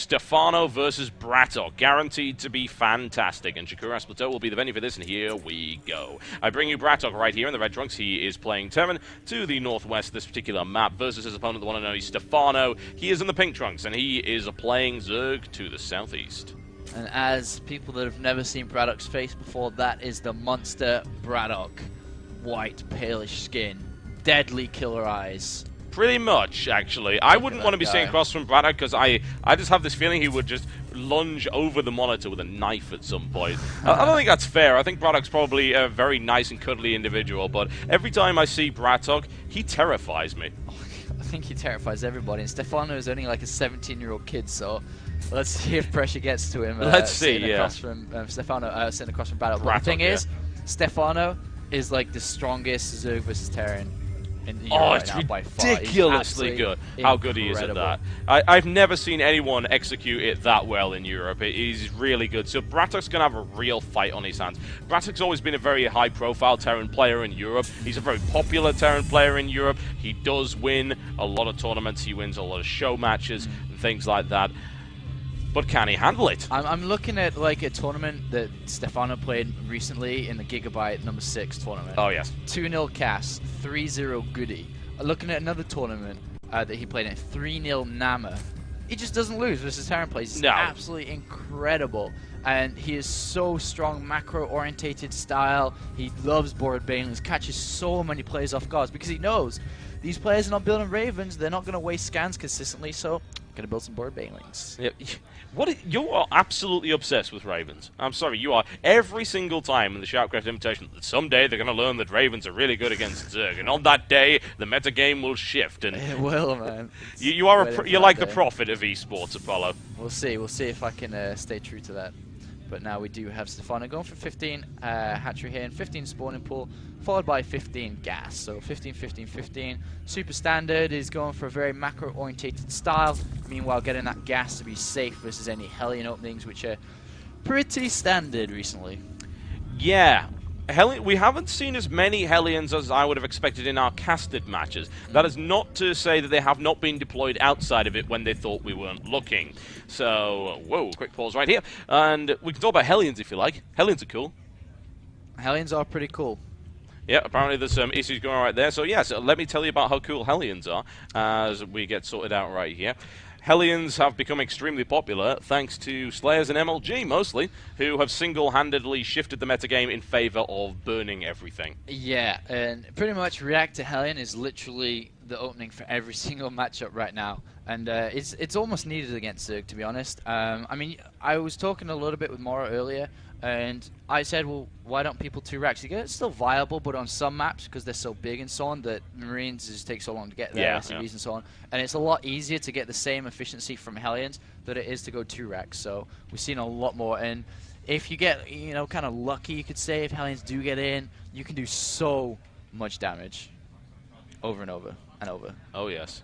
Stephano versus BratOK, guaranteed to be fantastic, and Shakura Plateau will be the venue for this, and here we go. I bring you BratOK right here in the red trunks. He is playing Terran to the northwest, this particular map, versus his opponent, the one and only Stephano. He is in the pink trunks, and he is playing Zerg to the southeast. And as people that have never seen BratOK's face before, that is the monster BratOK. White, palish skin, deadly killer eyes. Pretty much, actually. I wouldn't want to be sitting across from BratOK because I just have this feeling he would just lunge over the monitor with a knife at some point. I don't think that's fair. I think BratOK's probably a very nice and cuddly individual, but every time I see BratOK, he terrifies me. I think he terrifies everybody, and Stephano is only like a 17-year-old kid, so let's see if pressure gets to him. Let's see, yeah. Across from Stephano, sitting across from BratOK. But the thing is, Stephano is like the strongest Zerg versus Terran in Europe it's right now by far. ridiculously good how good he is at that. I've never seen anyone execute it that well in Europe. He's really good. So BratOK's going to have a real fight on his hands. BratOK's always been a very high-profile Terran player in Europe. He's a very popular Terran player in Europe. He does win a lot of tournaments. He wins a lot of show matches and things like that. But can he handle it? I'm looking at like a tournament that Stephano played recently in the Gigabyte number 6 tournament. Oh, yes. 2-0 Cass, 3-0 Goody. Looking at another tournament that he played in, 3-0 Nama. He just doesn't lose versus Terran plays. He's absolutely incredible. And he is so strong, macro-orientated style. He loves board banelings, catches so many players off guard because he knows these players are not building Ravens. They're not going to waste scans consistently, so going to build some board banelings. Yep. You are absolutely obsessed with Ravens. I'm sorry, you are. Every single time in the Sharpcraft Invitation, someday they're going to learn that Ravens are really good against Zerg, and on that day, the metagame will shift. And it will, man. You're like the prophet of esports, Apollo. We'll see. We'll see if I can stay true to that. But now we do have Stephano going for 15 hatchery here and 15 spawning pool, followed by 15 gas. So 15, 15, 15. Super standard is going for a very macro-orientated style. Meanwhile, getting that gas to be safe versus any Hellion openings, which are pretty standard recently. Yeah. We haven't seen as many Hellions as I would have expected in our casted matches. That is not to say that they have not been deployed outside of it when they thought we weren't looking. So, whoa, quick pause right here. And we can talk about Hellions if you like. Hellions are cool. Hellions are pretty cool. Yeah, apparently there's some issues going on right there. So, yes, let me tell you about how cool Hellions are as we get sorted out right here. Hellions have become extremely popular thanks to Slayers and MLG, mostly, who have single-handedly shifted the metagame in favor of burning everything. Yeah, and pretty much React to Hellion is literally the opening for every single matchup right now. And it's almost needed against Zerg, to be honest. I mean, I was talking a little bit with Mora earlier, and I said, well, why don't people 2-racks? It's still viable, but on some maps, because they're so big and so on, that Marines just take so long to get there, SCVs and so on. And it's a lot easier to get the same efficiency from Hellions than it is to go 2-racks. So we've seen a lot more. And if you get, kind of lucky, you could say, if Hellions do get in, you can do so much damage over and over and over. Oh, yes.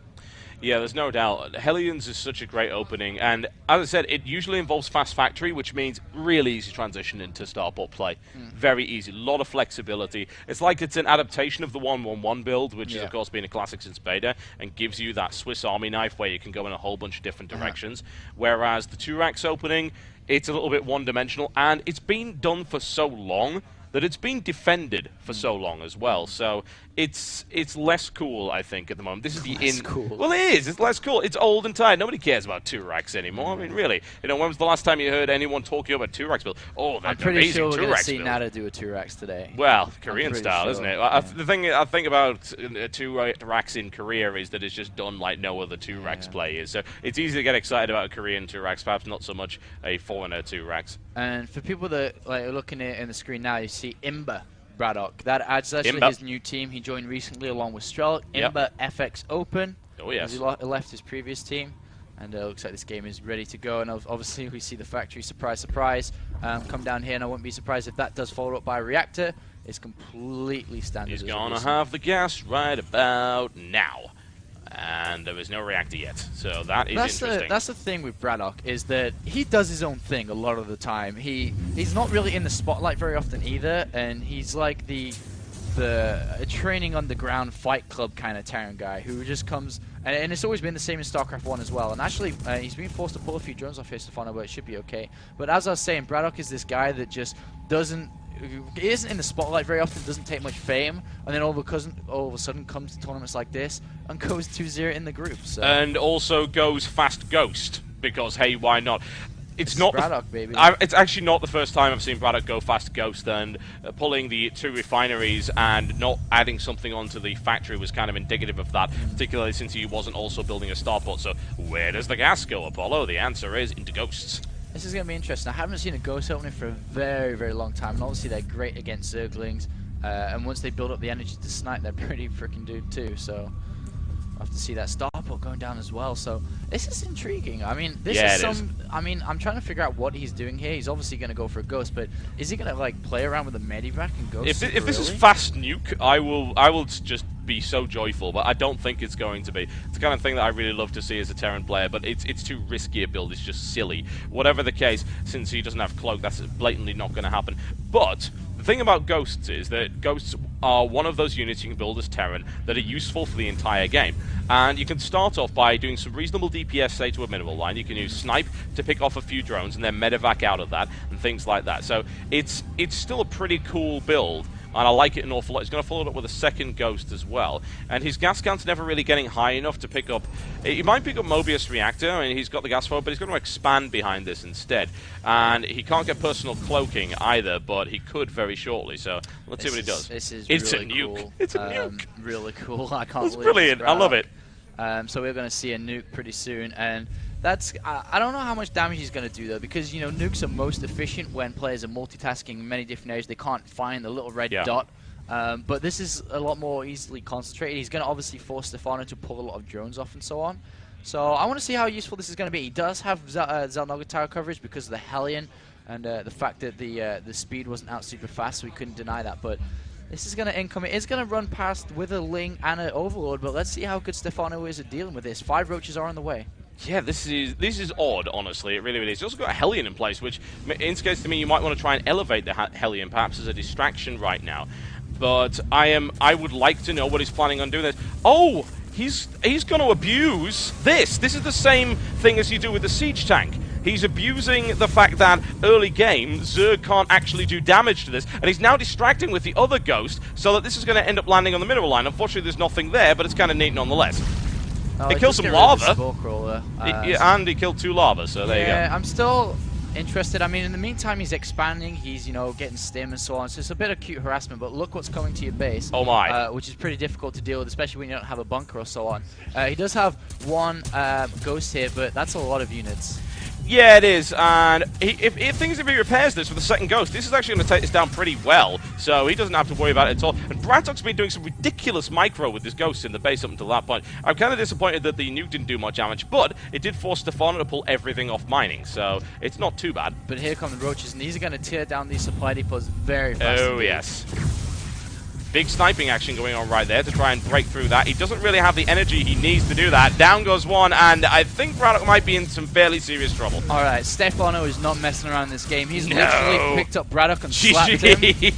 Yeah, there's no doubt. Hellions is such a great opening, and as I said, it usually involves fast factory, which means really easy transition into starport play. Very easy, a lot of flexibility. It's like it's an adaptation of the 1-1-1 build, which has, of course, been a classic since beta, and gives you that Swiss Army knife where you can go in a whole bunch of different directions. Whereas the 2-racks opening, it's a little bit one-dimensional, and it's been done for so long that it's been defended for so long as well. So it's less cool, I think, at the moment. This is the cool. Well, it is. It's less cool. It's old and tired. Nobody cares about 2-racks anymore. I mean, really. When was the last time you heard anyone talking about 2-racks build? Oh, that's amazing 2-racks build. I'm pretty sure we're going to see Nada do a 2-racks today. Well, Korean style, isn't it? The thing I think about 2-racks in Korea is that it's just done like no other 2-racks play is. So it's easy to get excited about a Korean 2-racks, perhaps not so much a foreigner 2-racks. And for people that are looking at in the screen now, you see Imba BratOK. That's actually his new team. He joined recently along with Strelk. Imba FX Open. Oh, yes. He left his previous team. And it looks like this game is ready to go. And obviously we see the factory, surprise, surprise, come down here. And I wouldn't be surprised if that does follow up by a reactor. It's completely standard. He's going to have the gas right about now. And there is no reactor yet, so that is interesting. That's the thing with BratOK, is that he does his own thing a lot of the time. He's not really in the spotlight very often either, and he's like the training underground fight club kind of Terran guy who just comes And it's always been the same in StarCraft 1 as well. And actually, he's been forced to pull a few drones off here, Stephano, but it should be okay. But as I was saying, BratOK is this guy that just doesn't... He isn't in the spotlight very often, doesn't take much fame, and then all of a sudden comes to tournaments like this and goes 2-0 in the group. So. And also goes fast ghost, because hey, why not? It's not BratOK, baby. It's actually not the first time I've seen BratOK go fast ghost, and pulling the 2 refineries and not adding something onto the factory was kind of indicative of that, particularly since he wasn't also building a starport. So where does the gas go, Apollo? The answer is into ghosts. This is going to be interesting. I haven't seen a ghost opening for a very, very long time, and obviously they're great against Zerglings, and once they build up the energy to snipe, they're pretty freaking good too, so I'll have to see that starport going down as well. So this is intriguing. I mean, this is I mean, I'm trying to figure out what he's doing here. He's obviously going to go for a ghost, but is he going to like play around with a medivac and ghost? If this is fast nuke, I will just be so joyful, but I don't think it's going to be. It's the kind of thing that I really love to see as a Terran player, but it's too risky a build. It's just silly. Whatever the case, since he doesn't have cloak, that's blatantly not going to happen. But the thing about ghosts is that ghosts are one of those units you can build as Terran that are useful for the entire game. And you can start off by doing some reasonable DPS, say, to a minimal line. You can use snipe to pick off a few drones and then medevac out of that and things like that. So it's still a pretty cool build, and I like it an awful lot. He's going to follow it up with a second ghost as well. And his gas count's never really getting high enough to pick up... He might pick up Mobius Reactor. I mean, he's got the gas forward, but he's going to expand behind this instead. And he can't get personal cloaking either, but he could very shortly. So let's see what he does. It's really a nuke. Cool. It's a nuke. Really cool. I can't That's believe brilliant. I love it. So we're going to see a nuke pretty soon, and that's I don't know how much damage he's going to do though, because you know nukes are most efficient when players are multitasking in many different areas. They can't find the little red dot. But this is a lot more easily concentrated. He's going to obviously force Stephano to pull a lot of drones off and so on. So I want to see how useful this is going to be. He does have Xel'Naga tower coverage because of the Hellion and the fact that the speed wasn't out super fast, so we couldn't deny that. But this is going to income. It's going to run past with a Ling and an Overlord, but let's see how good Stephano is at dealing with this. 5 roaches are on the way. Yeah, this is odd, honestly. It really, really is. He's also got a Hellion in place, which indicates to me you might want to try and elevate the Hellion, perhaps as a distraction right now. But I would like to know what he's planning on doing this. Oh, he's going to abuse this. This is the same thing as you do with the siege tank. He's abusing the fact that early game, Zerg can't actually do damage to this, and he's now distracting with the other ghost, so that this is going to end up landing on the mineral line. Unfortunately, there's nothing there, but it's kind of neat nonetheless. Oh, he killed some lava, crawler, and he killed 2 lava, so there you go. Yeah, I'm still interested. I mean, in the meantime, he's expanding. He's, you know, getting stim and so on. So it's a bit of cute harassment, but look what's coming to your base. Oh my. Which is pretty difficult to deal with, especially when you don't have a bunker or so on. He does have 1 ghost here, but that's a lot of units. Yeah, it is, and if he repairs this with a second ghost, this is actually going to take this down pretty well, so he doesn't have to worry about it at all. And BratOK's been doing some ridiculous micro with this ghost in the base up until that point. I'm kind of disappointed that the nuke didn't do much damage, but it did force Stephano to pull everything off mining, so it's not too bad. But here come the roaches, and these are going to tear down these supply depots very fast. Oh, yes. Big sniping action going on right there to try and break through that. He doesn't really have the energy he needs to do that. Down goes 1, and I think BratOK might be in some fairly serious trouble. Alright, Stephano is not messing around this game. He's literally picked up BratOK and slapped him.